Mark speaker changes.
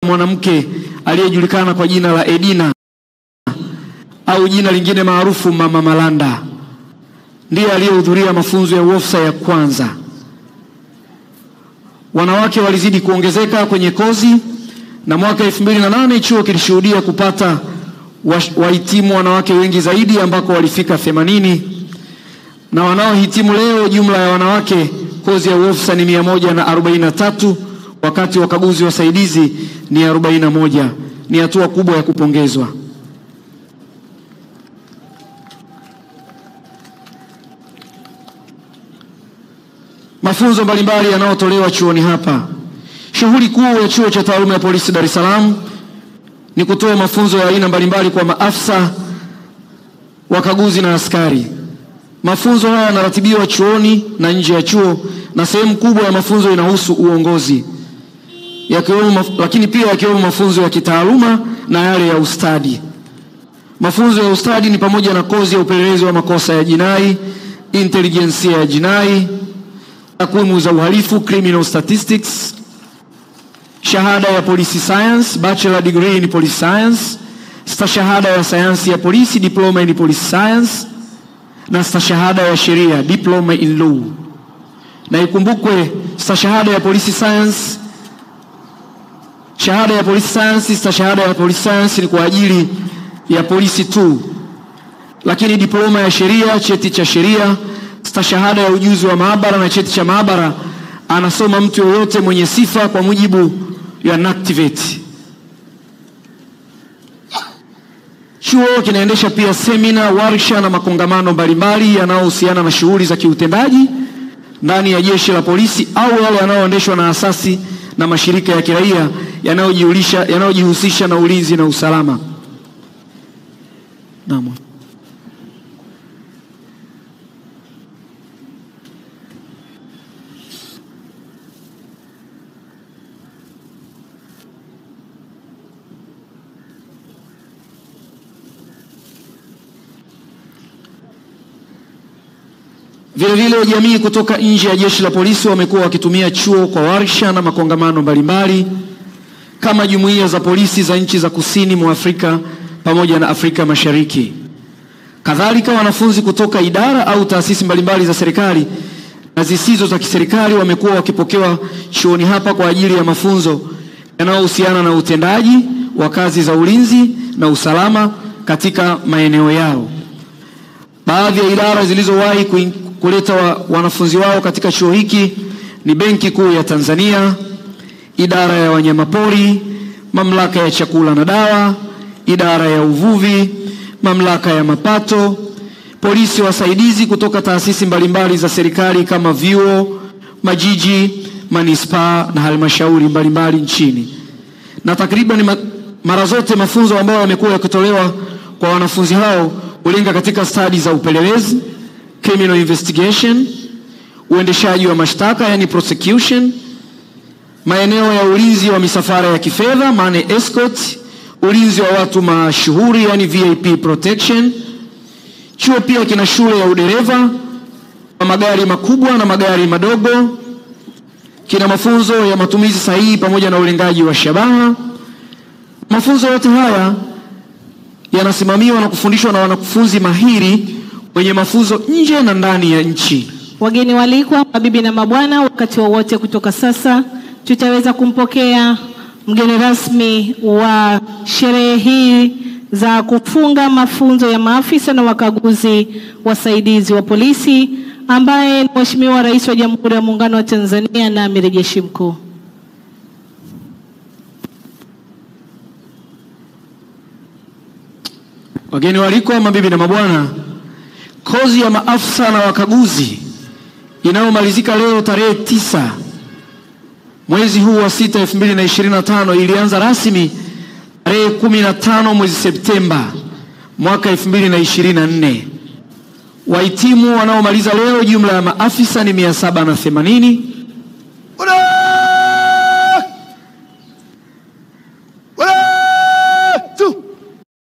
Speaker 1: mwanamke aliyejulikana kwa jina la Edina au jina lingine maarufu Mama Malanda. Ndiye aliyehudhuria mafunzo ya UOFSA ya kwanza. Wanawake walizidi kuongezeka kwenye kozi, na mwaka 2008 chuo kilishuhudia kupata wahitimu wanawake wengi zaidi ambako walifika 80, na wanaohitimu leo jumla ya wanawake kozi ya UOFSA ni 143, wakati wakaguzi wasaidizi ni 41. Ni hatua kubwa ya kupongezwa. Mafunzo mbalimbali yanayotolewa chuoni hapa. Shughuli kuu ya Chuo cha Taaluma ya Polisi Dar es Salaam ni kutoa mafunzo ya aina mbalimbali kwa maafisa, wakaguzi na askari. Mafunzo haya yanaratibiwa chuoni na nje ya chuo, na sehemu kubwa ya mafunzo inahusu uongozi, lakini pia yakiwemo mafunzo ya kitaaluma na yale ya ustadi. Mafunzo ya ustadi ni pamoja na kozi ya upelelezi wa makosa ya jinai, intelijensia ya jinai, takwimu za uhalifu, criminal statistics, shahada ya police science, bachelor degree in police science, stashahada ya sayansi ya polisi, diploma in police science, na stashahada ya sheria, diploma in law. Na ikumbukwe stashahada ya police science, shahada ya police science, stashahada ya police science ni kwa ajili ya polisi tu. Lakini diploma ya sheria, cheti cha sheria, stashahada ya ujuzi wa maabara na cheti cha maabara anasoma mtu yoyote mwenye sifa kwa mujibu ya NACTIVATE. Chuo kinaendesha pia semina, warsha na makongamano mbalimbali yanayohusiana na shughuli za kiutendaji ndani ya jeshi la polisi au yale yanayoendeshwa na asasi na mashirika ya kiraia yanayojihusisha na ulinzi na usalama. Naam. Vile vile jamii kutoka nje ya jeshi la polisi wamekuwa wakitumia chuo kwa warsha na makongamano mbalimbali kama jumuiya za polisi za nchi za kusini mwa Afrika pamoja na Afrika Mashariki. Kadhalika wanafunzi kutoka idara au taasisi mbalimbali za serikali na zisizo za kiserikali wamekuwa wakipokewa chuoni hapa kwa ajili ya mafunzo yanayohusiana na utendaji wa kazi za ulinzi na usalama katika maeneo yao. Baadhi ya idara zilizowahi kuleta wanafunzi wao katika chuo hiki ni Benki Kuu ya Tanzania, Idara ya Wanyamapori, Mamlaka ya Chakula na Dawa, Idara ya Uvuvi, Mamlaka ya Mapato, polisi wasaidizi kutoka taasisi mbalimbali za serikali kama vyuo, majiji, manispaa na halmashauri mbalimbali nchini. Na takriban mara zote mafunzo ambayo yamekuwa yakitolewa kwa wanafunzi hao hulenga katika stadi za upelelezi, criminal investigation, uendeshaji wa mashtaka yani prosecution, maeneo ya ulinzi wa misafara ya kifedha money escort, ulinzi wa watu mashuhuri yani VIP protection. Chuo pia kina shule ya udereva wa magari makubwa na magari madogo. Kina mafunzo ya matumizi sahihi pamoja na ulengaji wa shabaha. Mafunzo yote haya yanasimamiwa na kufundishwa na wanafunzi mahiri wenye mafunzo nje na ndani ya nchi.
Speaker 2: Wageni walikwa, mabibi na mabwana, wakati wowote kutoka sasa tutaweza kumpokea mgeni rasmi wa sherehe hii za kufunga mafunzo ya maafisa na wakaguzi wasaidizi wa polisi, ambaye ni Mheshimiwa Rais wa Jamhuri ya Muungano wa Tanzania na Amiri Jeshi Mkuu.
Speaker 1: Wageni walikwa, mabibi na mabwana, kozi ya maafisa na wakaguzi inayomalizika leo tarehe 9 mwezi huu wa 6 2025 ilianza rasmi tarehe 15 mwezi Septemba mwaka 2024. Wahitimu wanaomaliza leo jumla ya maafisa ni 780.